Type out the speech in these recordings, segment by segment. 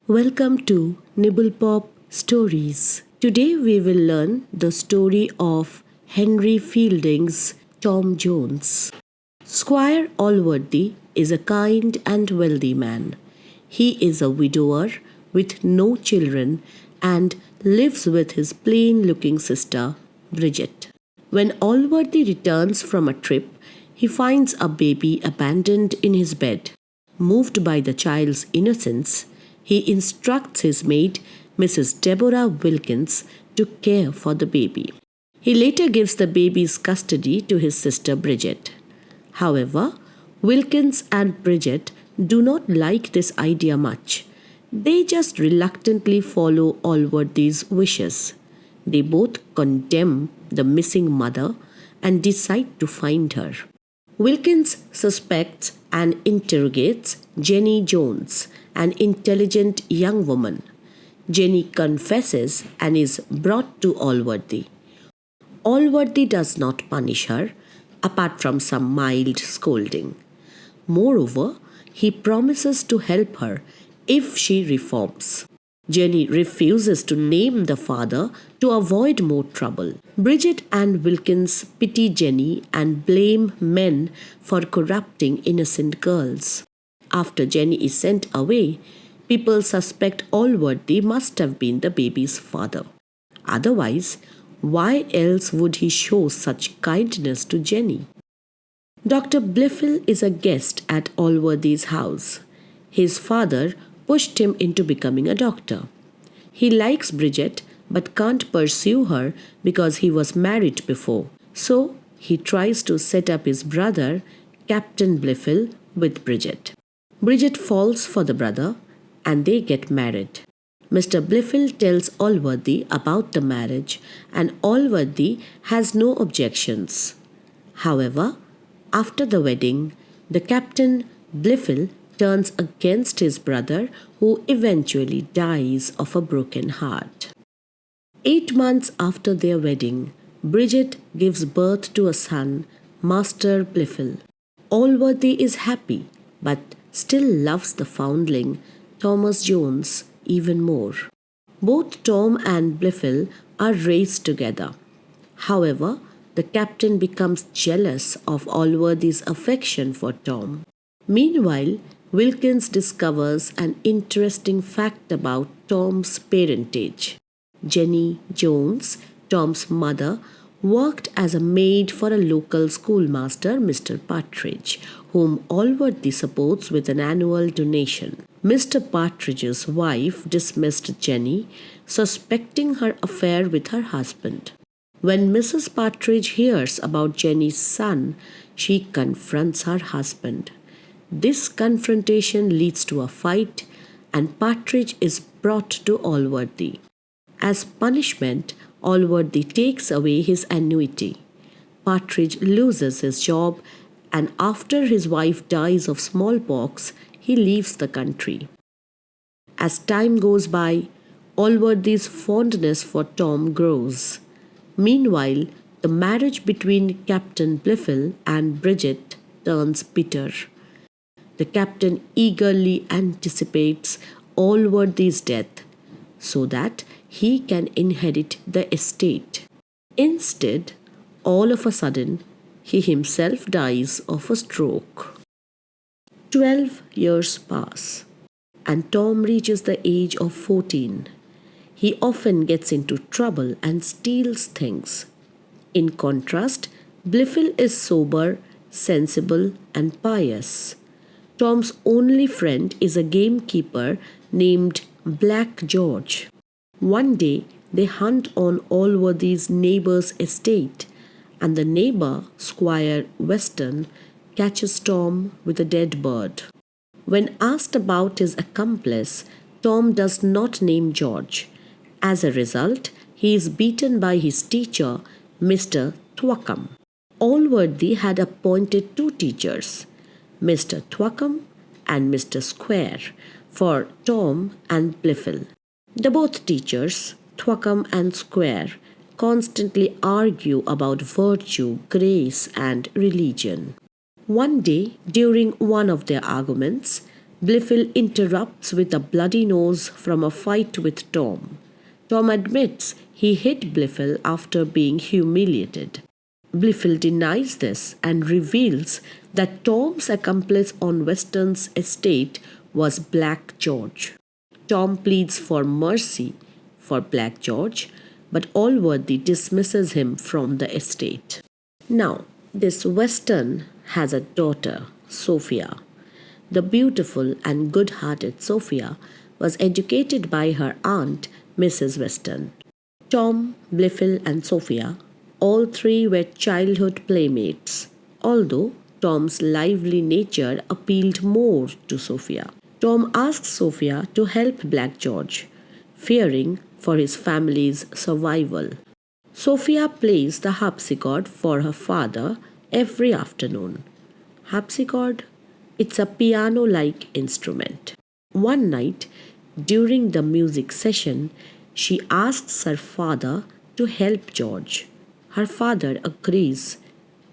Welcome to NibblePop Stories. Today we will learn the story of Henry Fielding's Tom Jones. Squire Allworthy is a kind and wealthy man. He is a widower with no children and lives with his plain-looking sister, Bridget. When Allworthy returns from a trip, he finds a baby abandoned in his bed. Moved by the child's innocence, he instructs his maid, Mrs. Deborah Wilkins, to care for the baby. He later gives the baby's custody to his sister Bridget. However, Wilkins and Bridget do not like this idea much. They just reluctantly follow Allworthy's wishes. They both condemn the missing mother and decide to find her. Wilkins suspects and interrogates Jenny Jones, an intelligent young woman. Jenny confesses and is brought to Allworthy. Allworthy does not punish her, apart from some mild scolding. Moreover, he promises to help her if she reforms. Jenny refuses to name the father to avoid more trouble. Bridget and Wilkins pity Jenny and blame men for corrupting innocent girls. After Jenny is sent away, people suspect Allworthy must have been the baby's father. Otherwise, why else would he show such kindness to Jenny? Dr. MPhil is a guest at Allworthy's house. His father pushed him into becoming a doctor. He likes Bridget but can't pursue her because he was married before. So he tries to set up his brother, Captain MPhil, with Bridget. Bridget falls for the brother and they get married. Mr. MPhil tells Allworthy about the marriage and Allworthy has no objections. However, after the wedding, the Captain MPhil turns against his brother, who eventually dies of a broken heart. 8 months after their wedding, Bridget gives birth to a son, Master MPhil. Allworthy is happy, but still loves the foundling, Thomas Jones, even more. Both Tom and MPhil are raised together. However, the captain becomes jealous of Allworthy's affection for Tom. Meanwhile, Wilkins discovers an interesting fact about Tom's parentage. Jenny Jones, Tom's mother, worked as a maid for a local schoolmaster, Mr. Partridge, whom Allworthy supports with an annual donation. Mr. Partridge's wife dismissed Jenny, suspecting her affair with her husband. When Mrs. Partridge hears about Jenny's son, she confronts her husband. This confrontation leads to a fight and Partridge is brought to Allworthy. As punishment, Allworthy takes away his annuity. Partridge loses his job and after his wife dies of smallpox, he leaves the country. As time goes by, Allworthy's fondness for Tom grows. Meanwhile, the marriage between Captain MPhil and Bridget turns bitter. The captain eagerly anticipates Allworthy's death so that he can inherit the estate. Instead, all of a sudden, he himself dies of a stroke. 12 years pass, and Tom reaches the age of 14. He often gets into trouble and steals things. In contrast, MPhil is sober, sensible, and pious. Tom's only friend is a gamekeeper named Black George. One day, they hunt on Allworthy's neighbor's estate, and the neighbor, Squire Weston, catches Tom with a dead bird. When asked about his accomplice, Tom does not name George. As a result, he is beaten by his teacher, Mr. Thwackum. Allworthy had appointed 2 teachers, Mr. Thwackum and Mr. Square, for Tom and MPhil. The both teachers, Thwackum and Square, constantly argue about virtue, grace, and religion. One day, during one of their arguments, Blifil interrupts with a bloody nose from a fight with Tom. Tom admits he hit Blifil after being humiliated. Blifil denies this and reveals that Tom's accomplice on Weston's estate was Black George. Tom pleads for mercy for Black George, but Allworthy dismisses him from the estate. Now, this Weston has a daughter, Sophia. The beautiful and good-hearted Sophia was educated by her aunt, Mrs. Weston. Tom, Blifil, and Sophia, all three were childhood playmates, although Tom's lively nature appealed more to Sophia. Tom asks Sophia to help Black George, fearing for his family's survival. Sophia plays the harpsichord for her father every afternoon. Harpsichord? It's a piano-like instrument. One night, during the music session, she asks her father to help George. Her father agrees.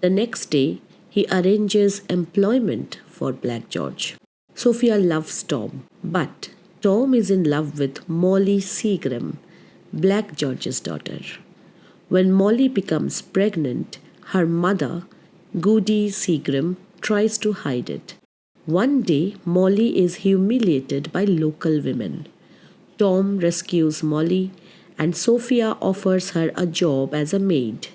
The next day, he arranges employment for Black George. Sophia loves Tom, but Tom is in love with Molly Seagram, Black George's daughter. When Molly becomes pregnant, her mother, Goody Seagram, tries to hide it. One day, Molly is humiliated by local women. Tom rescues Molly, and Sophia offers her a job as a maid.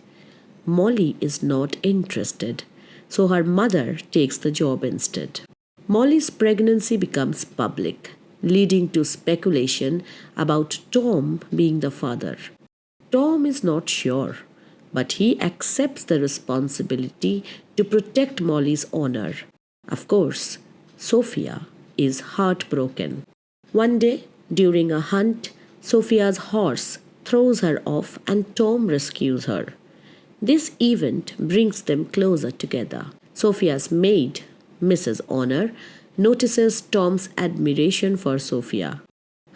Molly is not interested, so her mother takes the job instead. Molly's pregnancy becomes public, leading to speculation about Tom being the father. Tom is not sure, but he accepts the responsibility to protect Molly's honor. Of course, Sophia is heartbroken. One day, during a hunt, Sophia's horse throws her off and Tom rescues her. This event brings them closer together. Sophia's maid, Mrs. Honor, notices Tom's admiration for Sophia.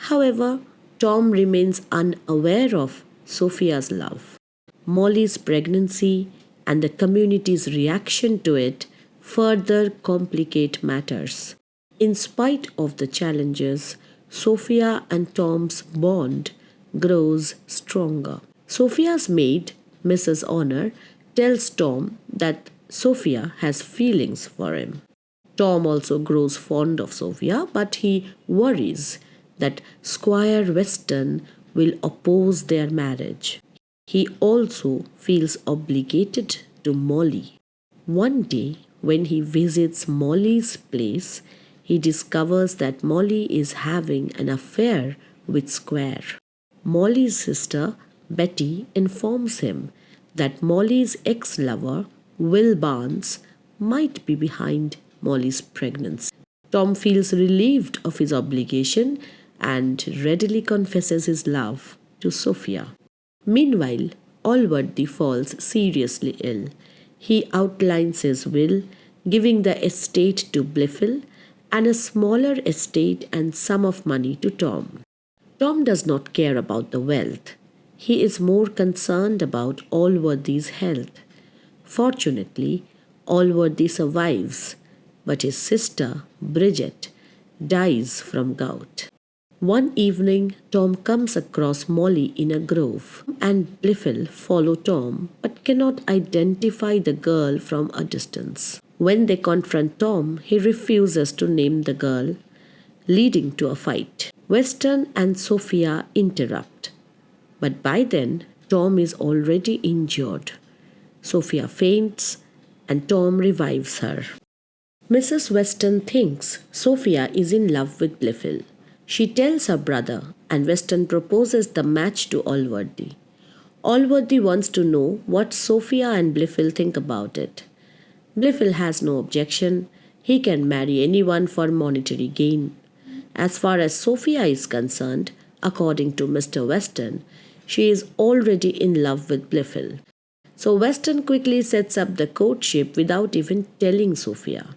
However, Tom remains unaware of Sophia's love. Molly's pregnancy and the community's reaction to it further complicate matters. In spite of the challenges, Sophia and Tom's bond grows stronger. Sophia's maid, Mrs. Honor, tells Tom that Sophia has feelings for him. Tom also grows fond of Sophia, but he worries that Squire Weston will oppose their marriage. He also feels obligated to Molly. One day, when he visits Molly's place, he discovers that Molly is having an affair with Squire. Molly's sister, Betty, informs him that Molly's ex-lover, Will Barnes, might be behind Molly's pregnancy. Tom feels relieved of his obligation and readily confesses his love to Sophia. Meanwhile, Allworthy falls seriously ill. He outlines his will, giving the estate to Blifil and a smaller estate and sum of money to Tom. Tom does not care about the wealth. He is more concerned about Allworthy's health. Fortunately, Allworthy survives, but his sister, Bridget, dies from gout. One evening, Tom comes across Molly in a grove, and Blifil follow Tom but cannot identify the girl from a distance. When they confront Tom, he refuses to name the girl, leading to a fight. Weston and Sophia interrupt, but by then, Tom is already injured. Sophia faints, and Tom revives her. Mrs. Weston thinks Sophia is in love with Blifil. She tells her brother, and Weston proposes the match to Allworthy. Allworthy wants to know what Sophia and Blifil think about it. Blifil has no objection. He can marry anyone for monetary gain. As far as Sophia is concerned, according to Mr. Weston, she is already in love with Blifil. So Weston quickly sets up the courtship without even telling Sophia.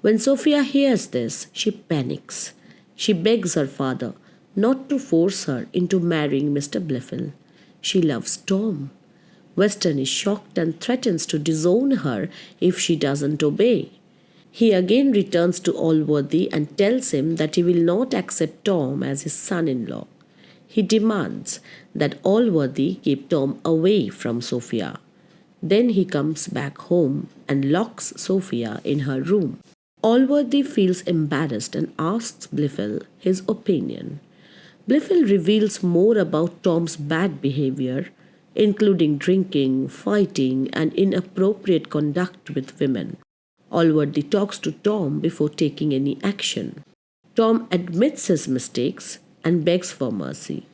When Sophia hears this, she panics. She begs her father not to force her into marrying Mr. Blifil. She loves Tom. Weston is shocked and threatens to disown her if she doesn't obey. He again returns to Allworthy and tells him that he will not accept Tom as his son-in-law. He demands that Allworthy keep Tom away from Sophia. Then he comes back home and locks Sophia in her room. Allworthy feels embarrassed and asks MPhil his opinion. MPhil reveals more about Tom's bad behavior, including drinking, fighting, and inappropriate conduct with women. Allworthy talks to Tom before taking any action. Tom admits his mistakes and begs for mercy.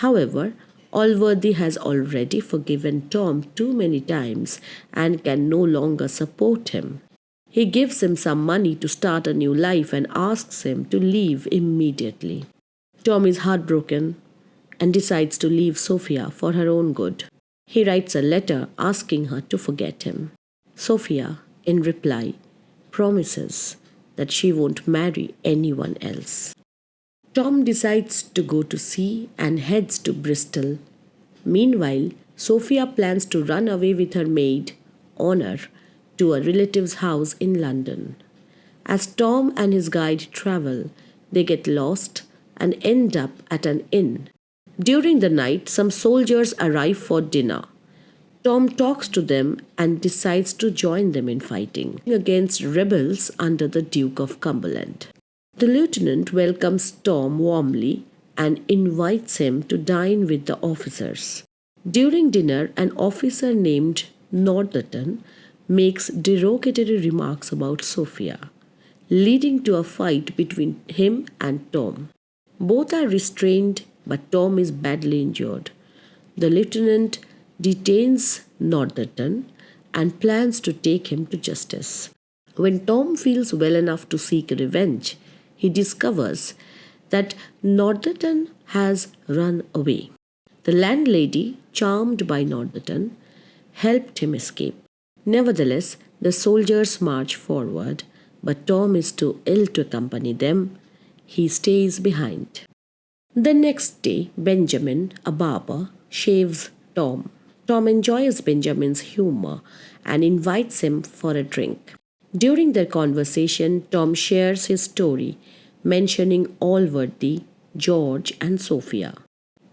However, Allworthy has already forgiven Tom too many times and can no longer support him. He gives him some money to start a new life and asks him to leave immediately. Tom is heartbroken and decides to leave Sophia for her own good. He writes a letter asking her to forget him. Sophia, in reply, promises that she won't marry anyone else. Tom decides to go to sea and heads to Bristol. Meanwhile, Sophia plans to run away with her maid, Honor, to a relative's house in London. As Tom and his guide travel, they get lost and end up at an inn. During the night, some soldiers arrive for dinner. Tom talks to them and decides to join them in fighting against rebels under the Duke of Cumberland. The lieutenant welcomes Tom warmly and invites him to dine with the officers. During dinner, an officer named Northerton makes derogatory remarks about Sophia, leading to a fight between him and Tom. Both are restrained, but Tom is badly injured. The lieutenant detains Northerton and plans to take him to justice. When Tom feels well enough to seek revenge, he discovers that Northerton has run away. The landlady, charmed by Northerton, helped him escape. Nevertheless, the soldiers march forward, but Tom is too ill to accompany them. He stays behind. The next day, Benjamin, a barber, shaves Tom. Tom enjoys Benjamin's humor and invites him for a drink. During their conversation, Tom shares his story, mentioning Allworthy, George, and Sophia.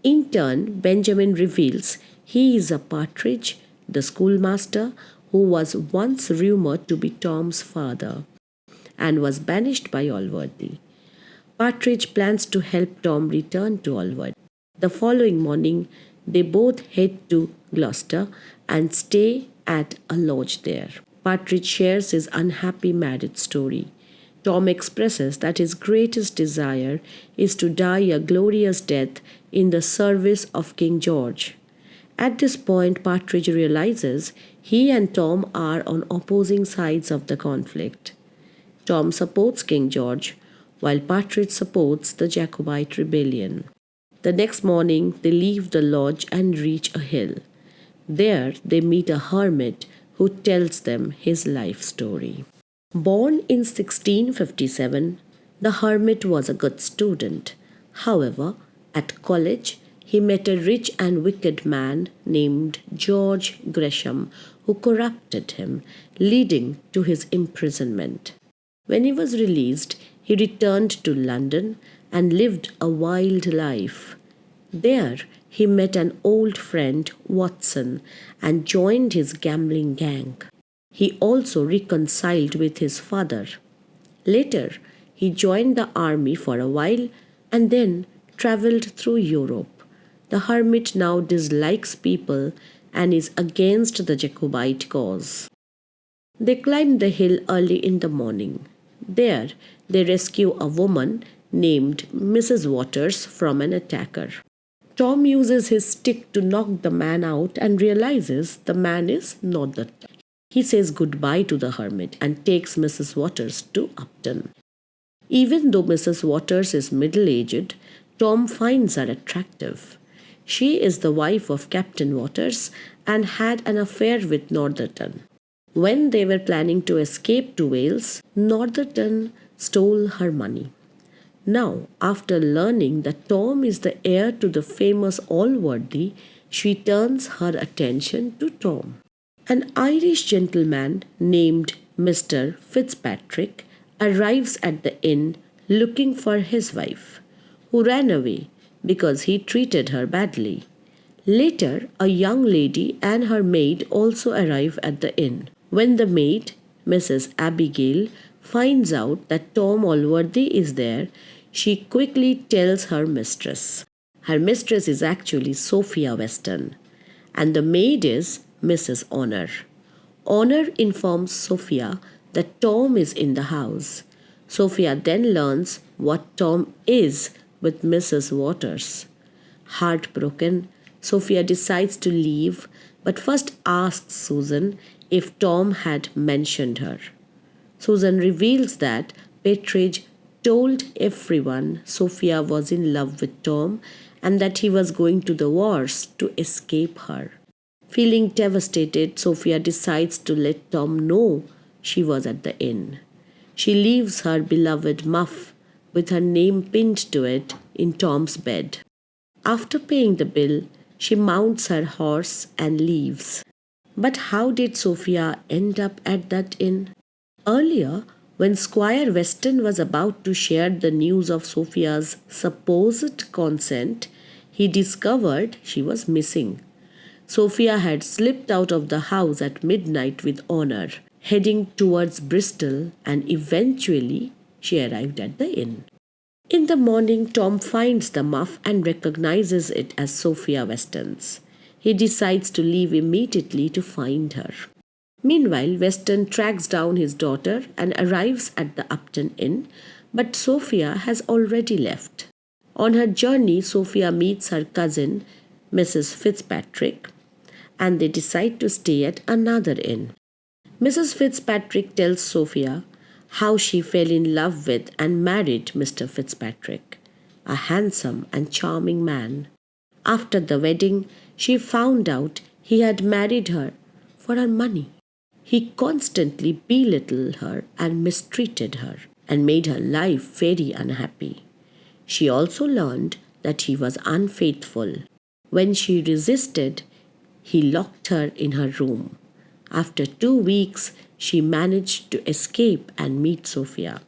In turn, Benjamin reveals he is a partridge, the schoolmaster who was once rumored to be Tom's father and was banished by Allworthy. Partridge plans to help Tom return to Allworthy. The following morning, they both head to Gloucester and stay at a lodge there. Partridge shares his unhappy marriage story. Tom expresses that his greatest desire is to die a glorious death in the service of King George. At this point, Partridge realizes he and Tom are on opposing sides of the conflict. Tom supports King George, while Partridge supports the Jacobite rebellion. The next morning, they leave the lodge and reach a hill. There, they meet a hermit who tells them his life story. Born in 1657, the hermit was a good student. However, at college, he met a rich and wicked man named George Gresham who corrupted him, leading to his imprisonment. When he was released, he returned to London and lived a wild life. There, he met an old friend, Watson, and joined his gambling gang. He also reconciled with his father. Later, he joined the army for a while and then traveled through Europe. The hermit now dislikes people and is against the Jacobite cause. They climb the hill early in the morning. There, they rescue a woman named Mrs. Waters from an attacker. Tom uses his stick to knock the man out and realizes the man is not the type. He says goodbye to the hermit and takes Mrs. Waters to Upton. Even though Mrs. Waters is middle-aged, Tom finds her attractive. She is the wife of Captain Waters and had an affair with Northerton. When they were planning to escape to Wales, Northerton stole her money. Now, after learning that Tom is the heir to the famous Allworthy, she turns her attention to Tom. An Irish gentleman named Mr. Fitzpatrick, arrives at the inn looking for his wife, who ran away because he treated her badly. Later, a young lady and her maid also arrive at the inn. When the maid, Mrs. Abigail, finds out that Tom Allworthy is there, she quickly tells her mistress. Her mistress is actually Sophia Weston, and the maid is Mrs. Honor. Honor informs Sophia that Tom is in the house. Sophia then learns what Tom is with Mrs. Waters. Heartbroken, Sophia decides to leave but first asks Susan if Tom had mentioned her. Susan reveals that Petrage told everyone Sophia was in love with Tom and that he was going to the wars to escape her. Feeling devastated, Sophia decides to let Tom know she was at the inn. She leaves her beloved muff with her name pinned to it in Tom's bed. After paying the bill, she mounts her horse and leaves. But how did Sophia end up at that inn? Earlier, when Squire Weston was about to share the news of Sophia's supposed consent, he discovered she was missing. Sophia had slipped out of the house at midnight with Honor, heading towards Bristol, and eventually she arrived at the inn. In the morning, Tom finds the muff and recognizes it as Sophia Weston's. He decides to leave immediately to find her. Meanwhile, Weston tracks down his daughter and arrives at the Upton Inn, but Sophia has already left. On her journey, Sophia meets her cousin, Mrs. Fitzpatrick, and they decide to stay at another inn. Mrs. Fitzpatrick tells Sophia how she fell in love with and married Mr. Fitzpatrick, a handsome and charming man. After the wedding, she found out he had married her for her money. He constantly belittled her and mistreated her and made her life very unhappy. She also learned that he was unfaithful. When she resisted, he locked her in her room. After 2 weeks, she managed to escape and meet Sophia.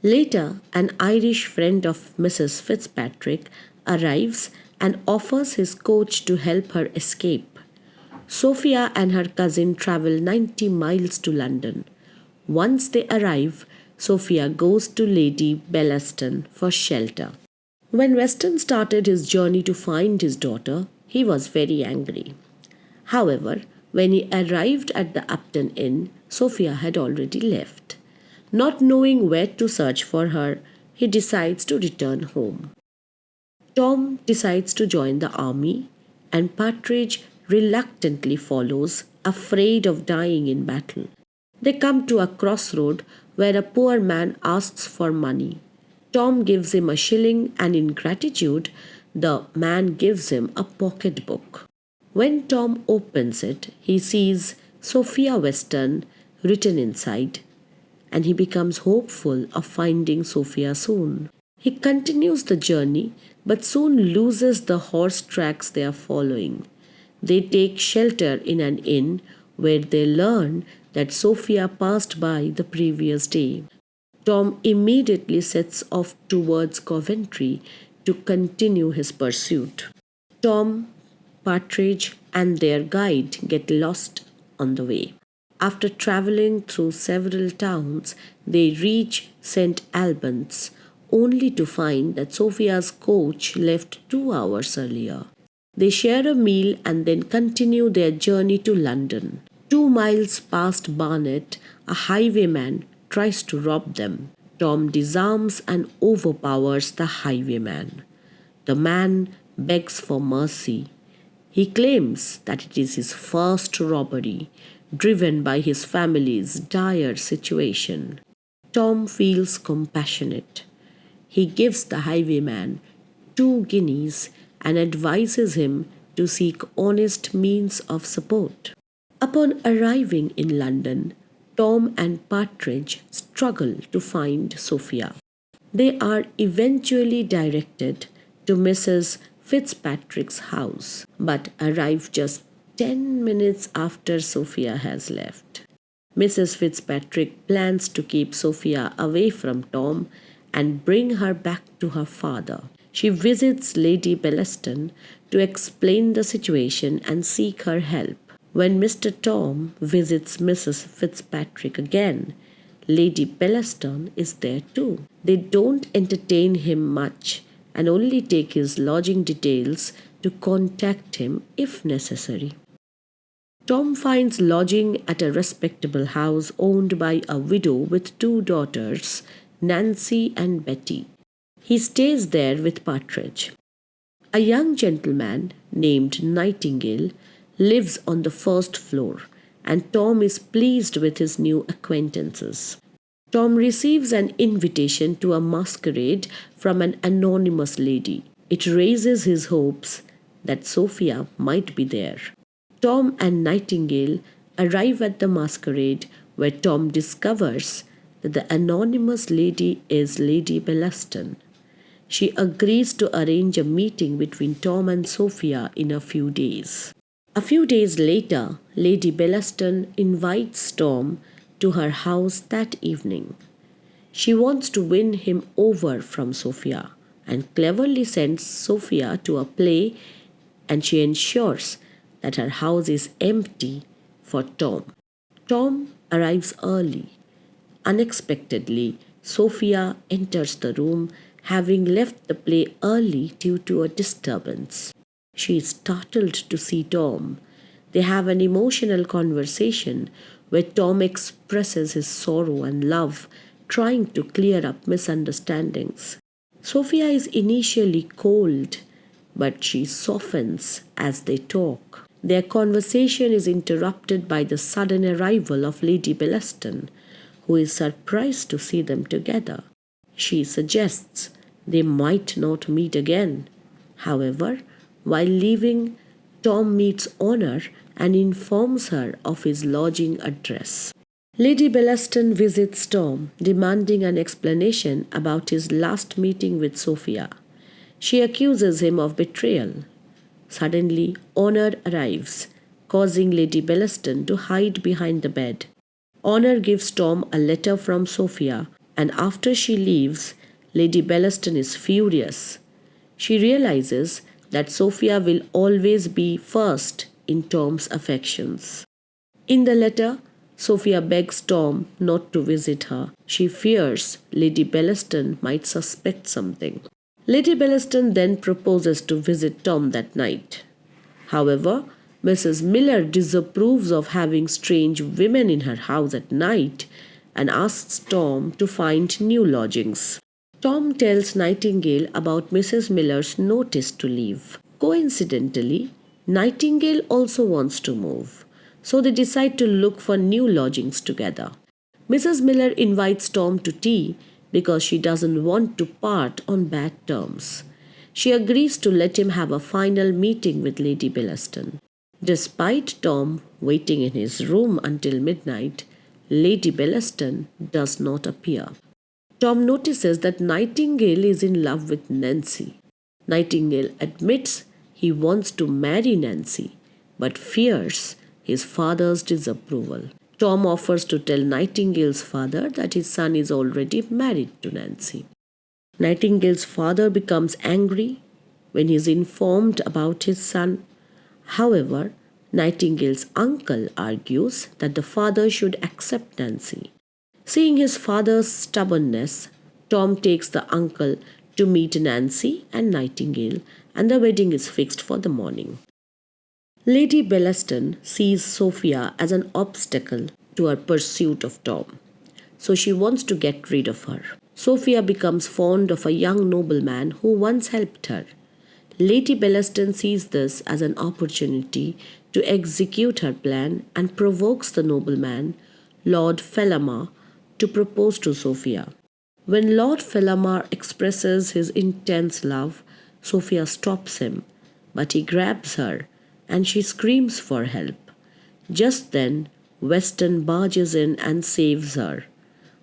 Later, an Irish friend of Mrs. Fitzpatrick arrives and offers his coach to help her escape. Sophia and her cousin travel 90 miles to London. Once they arrive, Sophia goes to Lady Bellaston for shelter. When Weston started his journey to find his daughter, he was very angry. However, when he arrived at the Upton Inn, Sophia had already left. Not knowing where to search for her, he decides to return home. Tom decides to join the army, and Partridge reluctantly follows, afraid of dying in battle. They come to a crossroad where a poor man asks for money. Tom gives him a shilling, and in gratitude, the man gives him a pocketbook. When Tom opens it, he sees Sophia Weston written inside, and he becomes hopeful of finding Sophia soon. He continues the journey, but soon loses the horse tracks they are following. They take shelter in an inn where they learn that Sophia passed by the previous day. Tom immediately sets off towards Coventry to continue his pursuit. Tom, Partridge, and their guide get lost on the way. After traveling through several towns, they reach St. Albans, only to find that Sophia's coach left 2 hours earlier. They share a meal and then continue their journey to London. 2 miles past Barnet, a highwayman tries to rob them. Tom disarms and overpowers the highwayman. The man begs for mercy. He claims that it is his first robbery, driven by his family's dire situation. Tom feels compassionate. He gives the highwayman 2 guineas and advises him to seek honest means of support. Upon arriving in London, Tom and Partridge struggle to find Sophia. They are eventually directed to Mrs. Fitzpatrick's house, but arrive just 10 minutes after Sophia has left. Mrs. Fitzpatrick plans to keep Sophia away from Tom and bring her back to her father. She visits Lady Bellaston to explain the situation and seek her help. When Mr. Tom visits Mrs. Fitzpatrick again, Lady Bellaston is there too. They don't entertain him much and only take his lodging details to contact him if necessary. Tom finds lodging at a respectable house owned by a widow with two daughters, Nancy and Betty. He stays there with Partridge. A young gentleman named Nightingale lives on the first floor, and Tom is pleased with his new acquaintances. Tom receives an invitation to a masquerade from an anonymous lady. It raises his hopes that Sophia might be there. Tom and Nightingale arrive at the masquerade, where Tom discovers that the anonymous lady is Lady Bellaston. She agrees to arrange a meeting between Tom and Sophia in a few days. A few days later, Lady Bellaston invites Tom to her house that evening. She wants to win him over from Sophia and cleverly sends Sophia to a play, and she ensures that her house is empty for Tom. Tom arrives early. Unexpectedly, Sophia enters the room, having left the play early due to a disturbance. She is startled to see Tom. They have an emotional conversation where Tom expresses his sorrow and love, trying to clear up misunderstandings. Sophia is initially cold, but she softens as they talk. Their conversation is interrupted by the sudden arrival of Lady Bellaston, who is surprised to see them together. She suggests they might not meet again. However, while leaving, Tom meets Honor and informs her of his lodging address. Lady Bellaston visits Tom, demanding an explanation about his last meeting with Sophia. She accuses him of betrayal. Suddenly, Honor arrives, causing Lady Bellaston to hide behind the bed. Honor gives Tom a letter from Sophia, and after she leaves, Lady Bellaston is furious. She realizes that Sophia will always be first in Tom's affections. In the letter, Sophia begs Tom not to visit her. She fears Lady Bellaston might suspect something. Lady Bellaston then proposes to visit Tom that night. However, Mrs. Miller disapproves of having strange women in her house at night and asks Tom to find new lodgings. Tom tells Nightingale about Mrs. Miller's notice to leave. Coincidentally, Nightingale also wants to move, so they decide to look for new lodgings together. Mrs. Miller invites Tom to tea because she doesn't want to part on bad terms. She agrees to let him have a final meeting with Lady Bellaston. Despite Tom waiting in his room until midnight, Lady Bellaston does not appear. Tom notices that Nightingale is in love with Nancy. Nightingale admits he wants to marry Nancy, but fears his father's disapproval. Tom offers to tell Nightingale's father that his son is already married to Nancy. Nightingale's father becomes angry when he is informed about his son. However, Nightingale's uncle argues that the father should accept Nancy. Seeing his father's stubbornness, Tom takes the uncle to meet Nancy and Nightingale, and the wedding is fixed for the morning. Lady Bellaston sees Sophia as an obstacle to her pursuit of Tom, so she wants to get rid of her. Sophia becomes fond of a young nobleman who once helped her. Lady Bellaston sees this as an opportunity to execute her plan and provokes the nobleman, Lord Fellamar, to propose to Sophia. When Lord Fellamar expresses his intense love, Sophia stops him, but he grabs her and she screams for help. Just then, Weston barges in and saves her.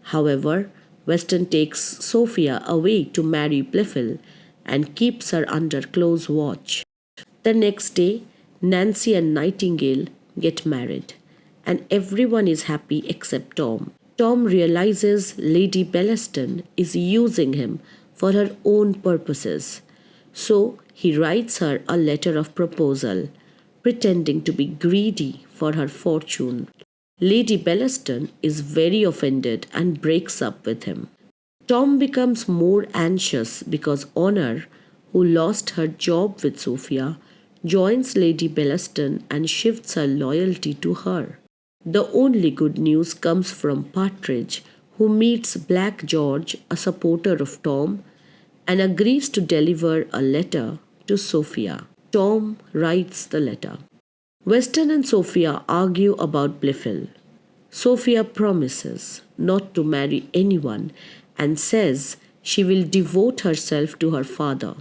However, Weston takes Sophia away to marry MPhil and keeps her under close watch. The next day, Nancy and Nightingale get married, and everyone is happy except Tom. Tom realizes Lady Bellaston is using him for her own purposes, so he writes her a letter of proposal, pretending to be greedy for her fortune. Lady Bellaston is very offended and breaks up with him. Tom becomes more anxious because Honor, who lost her job with Sophia, joins Lady Bellaston and shifts her loyalty to her. The only good news comes from Partridge, who meets Black George, a supporter of Tom, and agrees to deliver a letter to Sophia. Tom writes the letter. Weston and Sophia argue about MPhil. Sophia promises not to marry anyone and says she will devote herself to her father.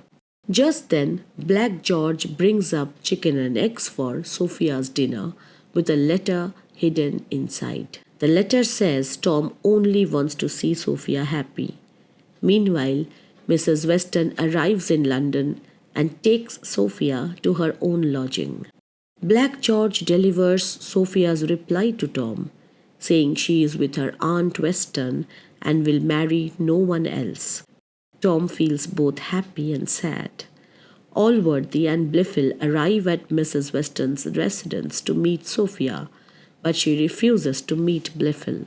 Just then, Black George brings up chicken and eggs for Sophia's dinner with a letter hidden inside. The letter says Tom only wants to see Sophia happy. Meanwhile, Mrs. Weston arrives in London and takes Sophia to her own lodging. Black George delivers Sophia's reply to Tom, saying she is with her Aunt Weston and will marry no one else. Tom feels both happy and sad. Allworthy and MPhil arrive at Mrs. Weston's residence to meet Sophia, but she refuses to meet MPhil.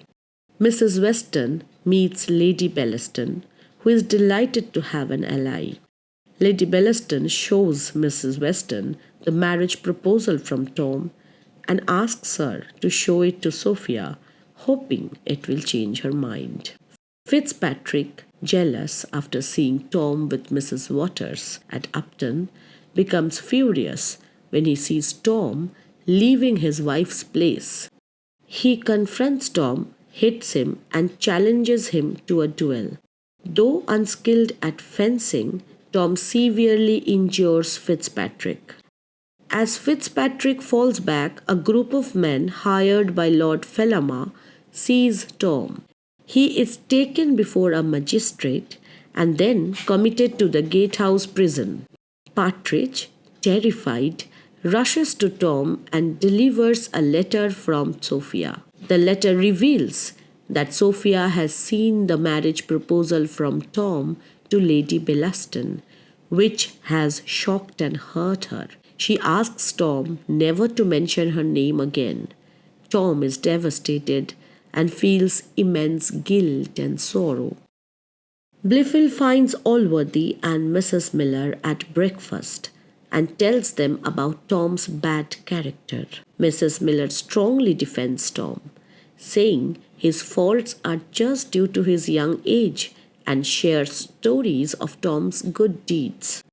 Mrs. Weston meets Lady Bellaston, who is delighted to have an ally. Lady Bellaston shows Mrs. Weston the marriage proposal from Tom and asks her to show it to Sophia, hoping it will change her mind. Fitzpatrick, jealous after seeing Tom with Mrs. Waters at Upton, becomes furious when he sees Tom leaving his wife's place. He confronts Tom, hits him, and challenges him to a duel. Though unskilled at fencing, Tom severely injures Fitzpatrick. As Fitzpatrick falls back, a group of men hired by Lord Fellamar seize Tom. He is taken before a magistrate and then committed to the gatehouse prison. Partridge, terrified, rushes to Tom and delivers a letter from Sophia. The letter reveals that Sophia has seen the marriage proposal from Tom to Lady Bellaston, which has shocked and hurt her. She asks Tom never to mention her name again. Tom is devastated and feels immense guilt and sorrow. MPhil finds Allworthy and Mrs. Miller at breakfast and tells them about Tom's bad character. Mrs. Miller strongly defends Tom, saying his faults are just due to his young age and shares stories of Tom's good deeds.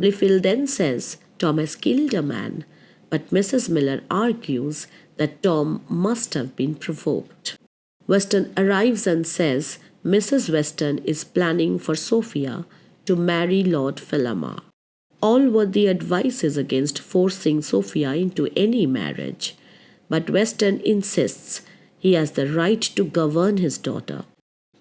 MPhil then says Tom has killed a man, but Mrs. Miller argues that Tom must have been provoked. Weston arrives and says Mrs. Weston is planning for Sophia to marry Lord Fellamar. Allworthy advises against forcing Sophia into any marriage, but Weston insists he has the right to govern his daughter.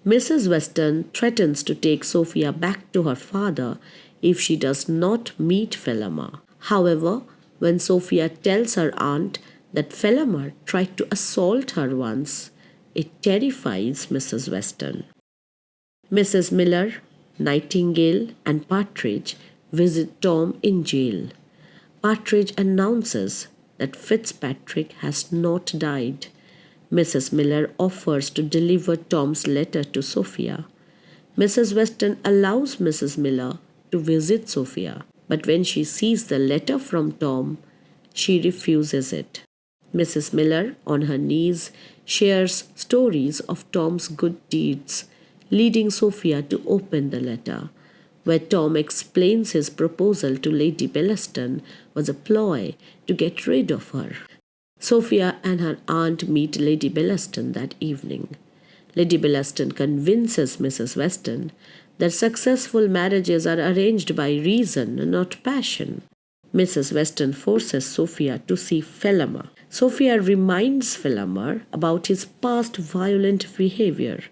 Mrs. Weston threatens to take Sophia back to her father if she does not meet Fellamar. However, when Sophia tells her aunt that Fellamar tried to assault her once, it terrifies Mrs. Weston. Mrs. Miller, Nightingale, and Partridge visit Tom in jail. Partridge announces that Fitzpatrick has not died. Mrs. Miller offers to deliver Tom's letter to Sophia. Mrs. Weston allows Mrs. Miller to visit Sophia, but when she sees the letter from Tom, she refuses it. Mrs. Miller, on her knees, shares stories of Tom's good deeds, leading Sophia to open the letter, where Tom explains his proposal to Lady Bellaston was a ploy to get rid of her. Sophia and her aunt meet Lady Bellaston that evening. Lady Bellaston convinces Mrs. Weston that successful marriages are arranged by reason, not passion. Mrs. Weston forces Sophia to see Fellamar. Sophia reminds Fellamar about his past violent behavior.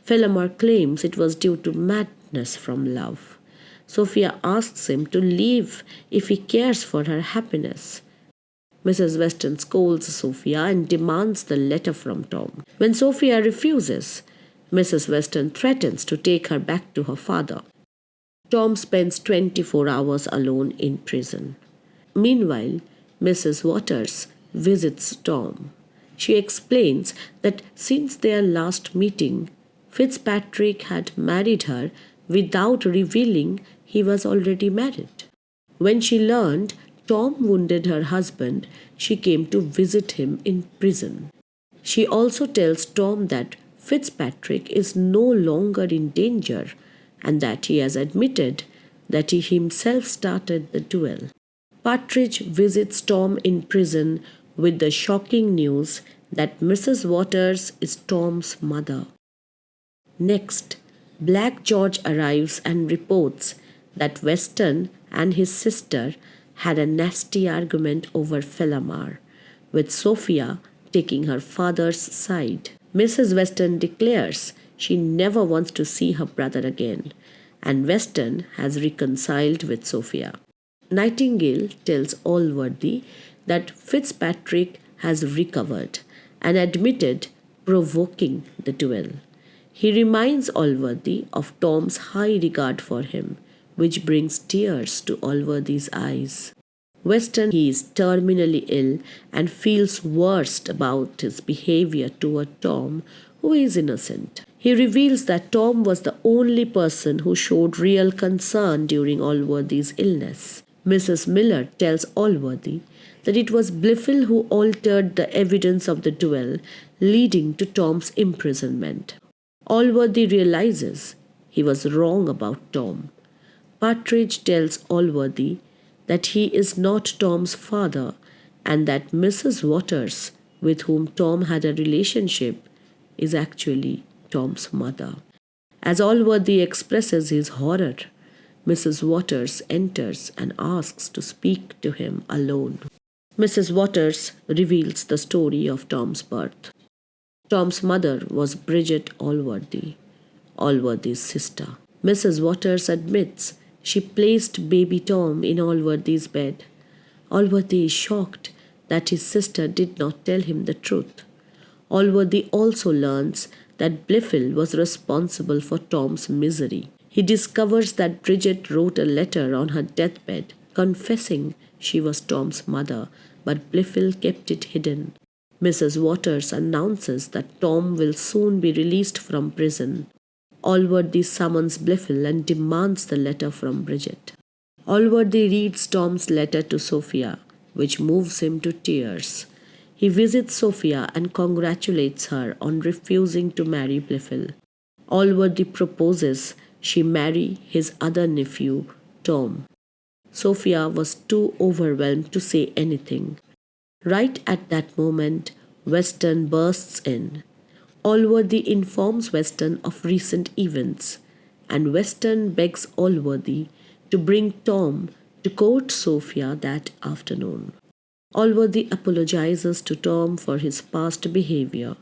Fellamar claims it was due to madness from love. Sophia asks him to leave if he cares for her happiness. Mrs. Weston scolds Sophia and demands the letter from Tom. When Sophia refuses, Mrs. Weston threatens to take her back to her father. Tom spends 24 hours alone in prison. Meanwhile, Mrs. Waters visits Tom. She explains that since their last meeting, Fitzpatrick had married her without revealing he was already married. When she learned Tom wounded her husband, she came to visit him in prison. She also tells Tom that Fitzpatrick is no longer in danger and that he has admitted that he himself started the duel. Partridge visits Tom in prison with the shocking news that Mrs. Waters is Tom's mother. Next, Black George arrives and reports that Weston and his sister had a nasty argument over Fellamar, with Sophia taking her father's side. Mrs. Weston declares she never wants to see her brother again, and Weston has reconciled with Sophia. Nightingale tells Allworthy that Fitzpatrick has recovered and admitted provoking the duel. He reminds Allworthy of Tom's high regard for him, which brings tears to Allworthy's eyes. Weston he is terminally ill and feels worst about his behavior toward Tom, who is innocent. He reveals that Tom was the only person who showed real concern during Allworthy's illness. Mrs. Miller tells Allworthy that it was Blifil who altered the evidence of the duel, leading to Tom's imprisonment. Allworthy realizes he was wrong about Tom. Partridge tells Allworthy that he is not Tom's father and that Mrs. Waters, with whom Tom had a relationship, is actually Tom's mother. As Allworthy expresses his horror, Mrs. Waters enters and asks to speak to him alone. Mrs. Waters reveals the story of Tom's birth. Tom's mother was Bridget Allworthy, Allworthy's sister. Mrs. Waters admits she placed baby Tom in Allworthy's bed. Allworthy is shocked that his sister did not tell him the truth. Allworthy also learns that Blifil was responsible for Tom's misery. He discovers that Bridget wrote a letter on her deathbed confessing she was Tom's mother, but Blifil kept it hidden. Mrs. Waters announces that Tom will soon be released from prison. Allworthy summons Blifil and demands the letter from Bridget. Allworthy reads Tom's letter to Sophia, which moves him to tears. He visits Sophia and congratulates her on refusing to marry Blifil. Allworthy proposes she marry his other nephew, Tom. Sophia was too overwhelmed to say anything. Right at that moment, Weston bursts in. Allworthy informs Weston of recent events, and Weston begs Allworthy to bring Tom to court Sophia that afternoon. Allworthy apologizes to Tom for his past behavior.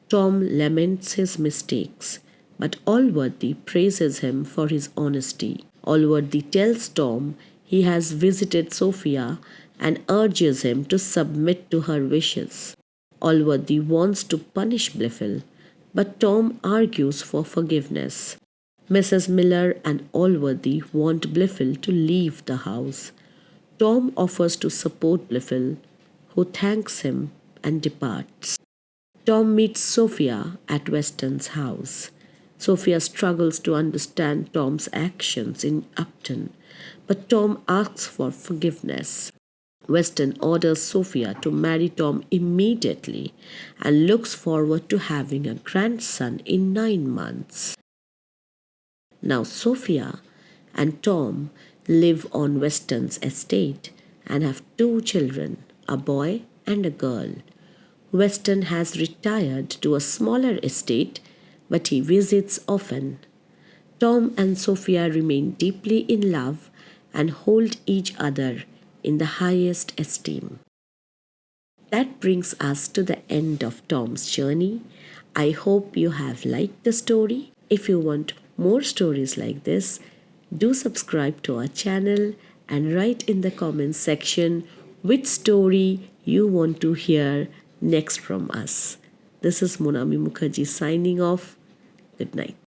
Tom laments his mistakes, but Allworthy praises him for his honesty. Allworthy tells Tom he has visited Sophia and urges him to submit to her wishes. Allworthy wants to punish Blifil, but Tom argues for forgiveness. Mrs. Miller and Allworthy want Blifil to leave the house. Tom offers to support Blifil, who thanks him and departs. Tom meets Sophia at Weston's house. Sophia struggles to understand Tom's actions in Upton, but Tom asks for forgiveness. Weston orders Sophia to marry Tom immediately and looks forward to having a grandson in 9 months. Now Sophia and Tom live on Weston's estate and have 2 children, a boy and a girl. Weston has retired to a smaller estate, but he visits often. Tom and Sophia remain deeply in love and hold each other in the highest esteem. That brings us to the end of Tom's journey. I hope you have liked the story. If you want more stories like this, do subscribe to our channel and write in the comments section which story you want to hear next from us. This is Monami Mukherjee signing off. Good night.